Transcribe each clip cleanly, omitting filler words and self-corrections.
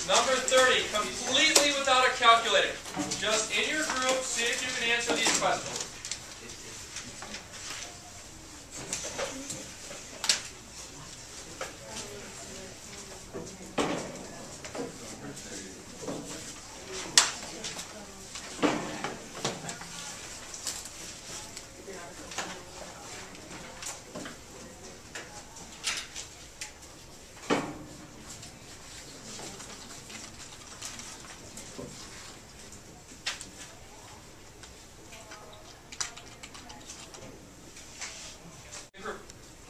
Number 30, completely without a calculator. Just in your group, see if you can answer these questions.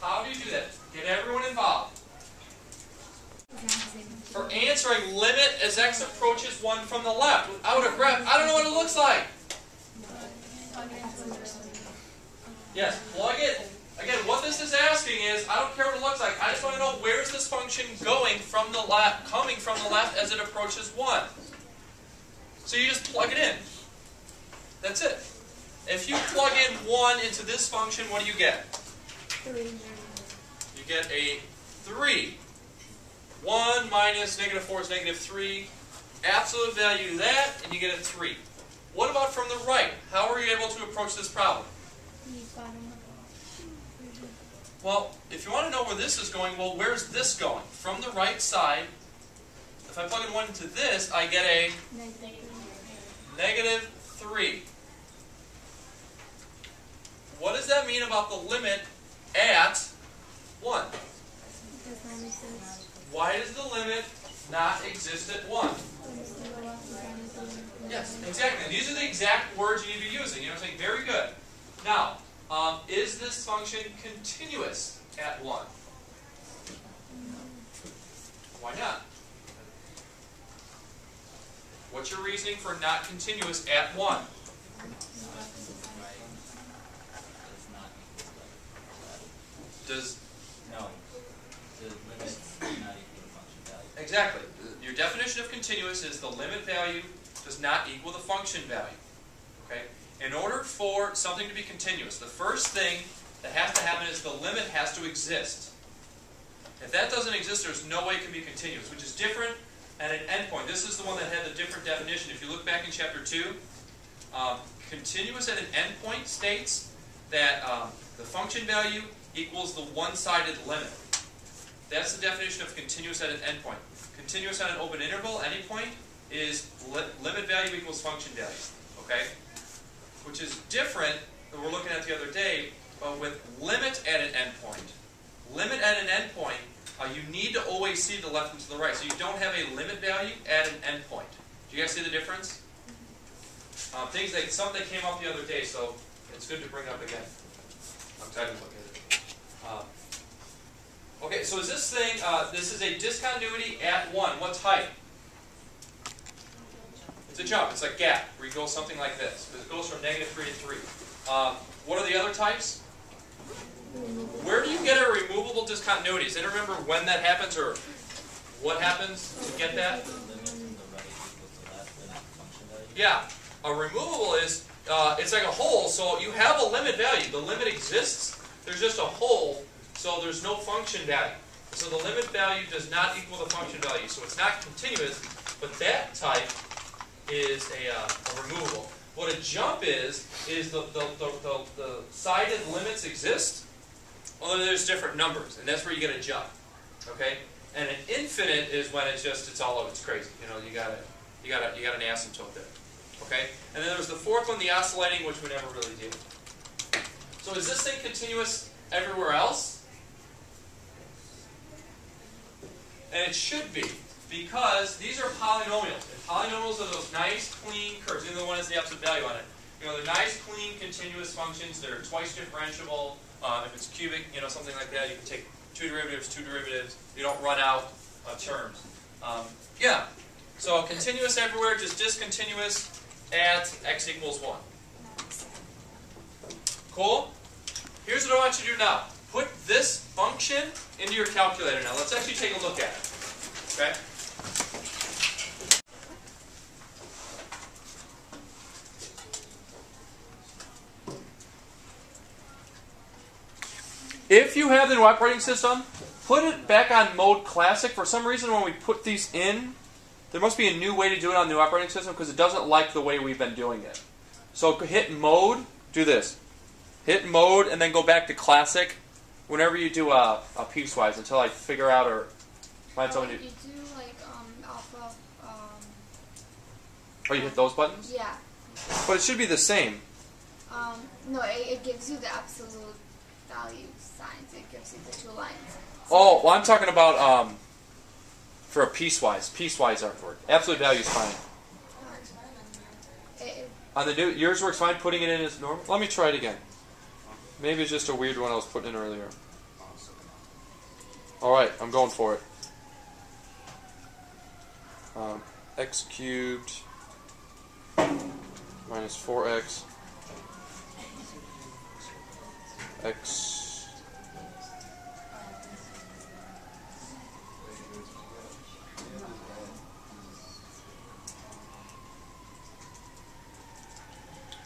How do you do that? Get everyone involved. For answering limit as x approaches 1 from the left without a graph, I don't know what it looks like. Yes, plug it. Again, what this is asking is, I don't care what it looks like. I just want to know where is this function going from the left, coming from the left as it approaches 1. So you just plug it in. That's it. If you plug in 1 into this function, what do you get? 3. You get a 3. 1 minus negative 4 is negative 3. Absolute value of that, and you get a 3. What about from the right? How are you able to approach this problem? Well, if you want to know where this is going, well, where's this going? From the right side, if I plug in 1 into this, I get a negative 3. What does that mean about the limit at 1? Why does the limit not exist at 1? Yes, exactly. These are the exact words you need to be using. You know what I'm saying? Very good. Now, is this function continuous at 1? Why not? What's your reasoning for not continuous at 1? No. The limit's not equal to function value. Exactly. Your definition of continuous is the limit value does not equal the function value. Okay? In order for something to be continuous, the first thing that has to happen is the limit has to exist. If that doesn't exist, there's no way it can be continuous, which is different at an endpoint. This is the one that had the different definition. If you look back in chapter 2, continuous at an endpoint states that the function value equals the one-sided limit. That's the definition of continuous at an endpoint. Continuous at an open interval, any point, is limit value equals function value. Okay? Which is different than we were looking at the other day, but with limit at an endpoint. Limit at an endpoint, you need to always see the left and to the right. So you don't have a limit value at an endpoint. Do you guys see the difference? Something that came up the other day, so it's good to bring up again. I'm excited to look at it. Okay, so is this thing, this is a discontinuity at 1. What type? It's a jump. It's a gap where you go something like this. It goes from negative 3 to 3. What are the other types? Where do you get a removable discontinuity? Does anyone remember when that happens or what happens to get that? Yeah, a removable is, it's like a hole, so you have a limit value. The limit exists. There's just a hole, so there's no function value. So the limit value does not equal the function value. So it's not continuous, but that type is a removable. What a jump is the sided limits exist, although there's different numbers, and that's where you get a jump. Okay? And an infinite is when it's all over, it's crazy. You know, you got an asymptote there. Okay? And then there's the fourth one, the oscillating, which we never really deal with. So is this thing continuous everywhere else? And it should be, because these are polynomials. And polynomials are those nice, clean curves. Even the one has the absolute value on it. You know, they're nice, clean, continuous functions. They're twice differentiable. If it's cubic, you know, something like that, you can take two derivatives. You don't run out of terms. Yeah. So continuous everywhere, just discontinuous at x equals 1. Cool? Here's what I want you to do now. Put this function into your calculator now. Let's actually take a look at it. Okay? If you have the new operating system, put it back on mode classic. For some reason, when we put these in, there must be a new way to do it on the new operating system because it doesn't like the way we've been doing it. So hit mode, do this. Hit mode and then go back to classic whenever you do a piecewise until I figure out or find something You to... do like alpha. Oh, you hit those buttons? Yeah. But it should be the same. No, it gives you the absolute value signs. It gives you the 2 lines. Oh, well, I'm talking about for a piecewise. Piecewise aren't work. Absolute value is fine. On the new, yours works fine. Putting it in as normal. Let me try it again. Maybe it's just a weird one I was putting in earlier. All right, I'm going for it. X cubed minus 4x x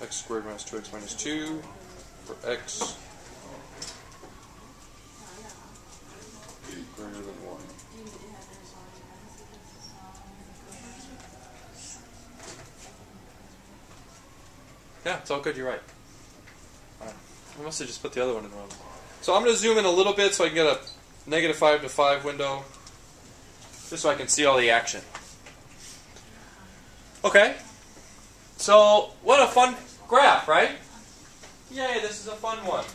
x squared minus 2x minus 2 for x greater than 1. Yeah, it's all good, you're right. I must have just put the other one in wrong. So I'm going to zoom in a little bit so I can get a -5 to 5 window, just so I can see all the action. Okay, so what a fun graph, right? Yay, this is a fun one.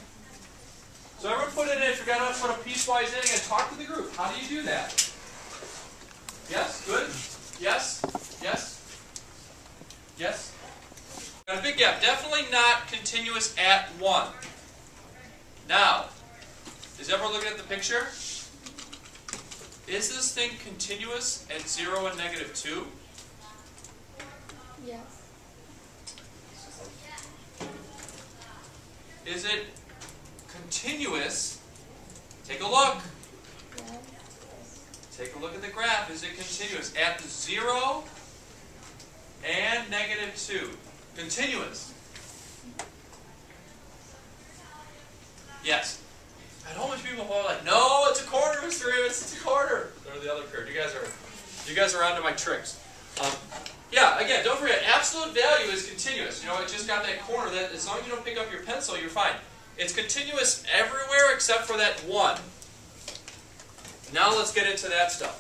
So everyone put it in, if you're going to put a piecewise in and talk to the group. How do you do that? Yes? Good? Yes? Yes? Yes? Got a big gap. Definitely not continuous at 1. Now, is everyone looking at the picture? Is this thing continuous at 0 and -2? Yes. Is it continuous? Take a look. Yes. Take a look at the graph. Is it continuous at 0 and -2? Continuous. Yes. I know much people are like, no, it's a quarter, Mr. Rivas, it's a quarter. Or the other period. You guys are onto my tricks. Yeah, again, don't forget, absolute value is continuous. You know, it just got that corner that as long as you don't pick up your pencil, you're fine. It's continuous everywhere except for that 1. Now let's get into that stuff.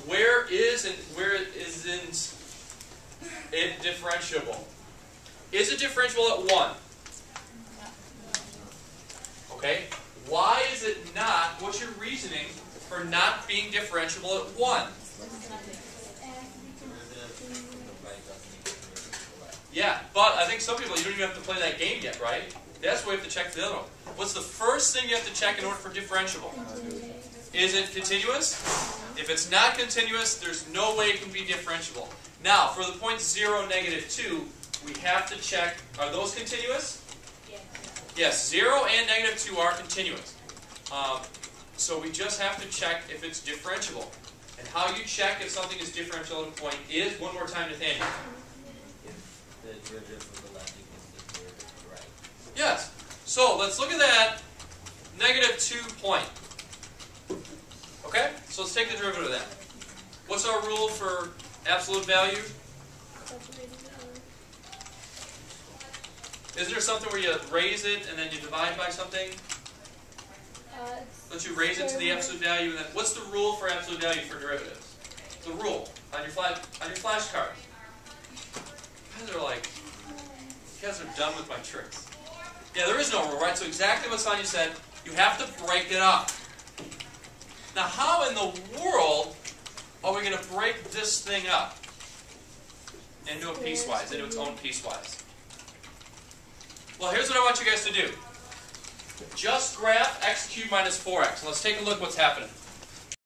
Where isn't it differentiable? Is it differentiable at 1? Okay. Why is it not? What's your reasoning for not being differentiable at 1? Yeah, but I think some people, you don't even have to play that game yet, right? That's why you have to check the other one. What's the first thing you have to check in order for differentiable? Is it continuous? If it's not continuous, there's no way it can be differentiable. Now, for the points 0, -2, we have to check, are those continuous? Yes, 0 and -2 are continuous. So we just have to check if it's differentiable. And how you check if something is differentiable at a point is, one more time, Nathaniel. If the derivative of the left equals the derivative of the right. Yes. So let's look at that -2 point. Okay? So let's take the derivative of that. What's our rule for absolute value? Isn't there something where you raise it and then you divide by something? Don't you raise it to the absolute value and then what's the rule for absolute value for derivatives? The rule on your flashcard. You guys are like, you guys are done with my tricks. Yeah, there is no rule, right? So exactly what Sonia said, you have to break it up. Now, how in the world are we going to break this thing up into a piecewise, into its own piecewise? Well, here's what I want you guys to do. Just graph x cubed minus 4x. Let's take a look what's happening.